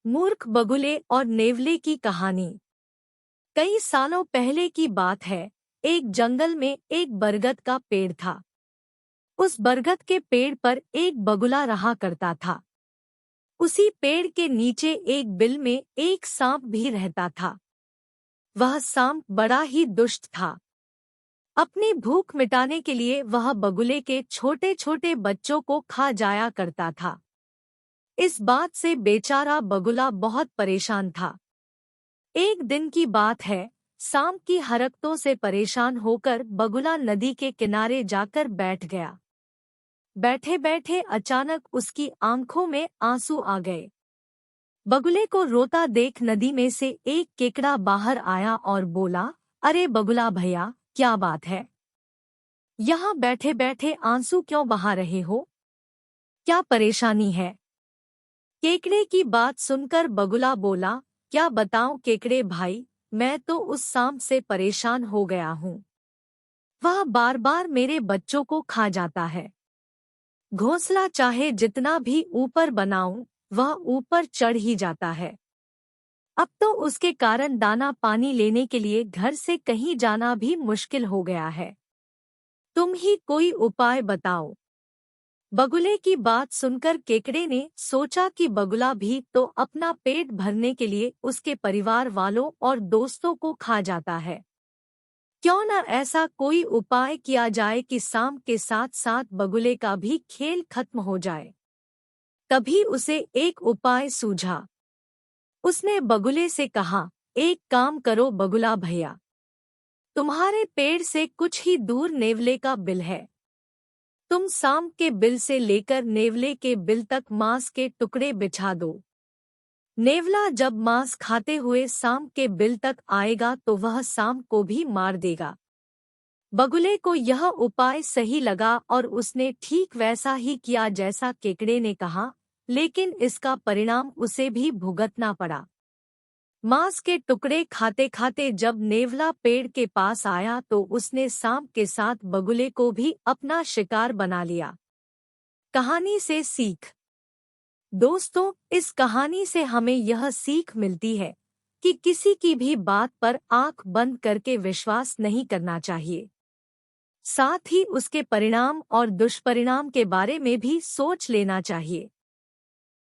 मूर्ख बगुले और नेवले की कहानी। कई सालों पहले की बात है। एक जंगल में एक बरगद का पेड़ था। उस बरगद के पेड़ पर एक बगुला रहा करता था। उसी पेड़ के नीचे एक बिल में एक सांप भी रहता था। वह सांप बड़ा ही दुष्ट था। अपनी भूख मिटाने के लिए वह बगुले के छोटे छोटे बच्चों को खा जाया करता था। इस बात से बेचारा बगुला बहुत परेशान था। एक दिन की बात है। सांप की हरकतों से परेशान होकर बगुला नदी के किनारे जाकर बैठ गया। बैठे बैठे अचानक उसकी आंखों में आंसू आ गए। बगुले को रोता देख नदी में से एक केकड़ा बाहर आया और बोला, अरे बगुला भैया, क्या बात है? यहाँ बैठे बैठे आंसू क्यों बहा रहे हो? क्या परेशानी है? केकड़े की बात सुनकर बगुला बोला, क्या बताऊं केकड़े भाई, मैं तो उस सांप से परेशान हो गया हूँ। वह बार बार मेरे बच्चों को खा जाता है। घोंसला चाहे जितना भी ऊपर बनाऊं, वह ऊपर चढ़ ही जाता है। अब तो उसके कारण दाना पानी लेने के लिए घर से कहीं जाना भी मुश्किल हो गया है। तुम ही कोई उपाय बताओ। बगुले की बात सुनकर केकड़े ने सोचा कि बगुला भी तो अपना पेट भरने के लिए उसके परिवार वालों और दोस्तों को खा जाता है। क्यों न ऐसा कोई उपाय किया जाए कि सांप के साथ साथ बगुले का भी खेल खत्म हो जाए। तभी उसे एक उपाय सूझा। उसने बगुले से कहा, एक काम करो बगुला भैया, तुम्हारे पेड़ से कुछ ही दूर नेवले का बिल है। तुम सांप के बिल से लेकर नेवले के बिल तक मांस के टुकड़े बिछा दो। नेवला जब मांस खाते हुए सांप के बिल तक आएगा तो वह सांप को भी मार देगा। बगुले को यह उपाय सही लगा और उसने ठीक वैसा ही किया जैसा केकड़े ने कहा, लेकिन इसका परिणाम उसे भी भुगतना पड़ा। मांस के टुकड़े खाते खाते जब नेवला पेड़ के पास आया तो उसने सांप के साथ बगुले को भी अपना शिकार बना लिया। कहानी से सीख। दोस्तों, इस कहानी से हमें यह सीख मिलती है कि किसी की भी बात पर आंख बंद करके विश्वास नहीं करना चाहिए। साथ ही उसके परिणाम और दुष्परिणाम के बारे में भी सोच लेना चाहिए।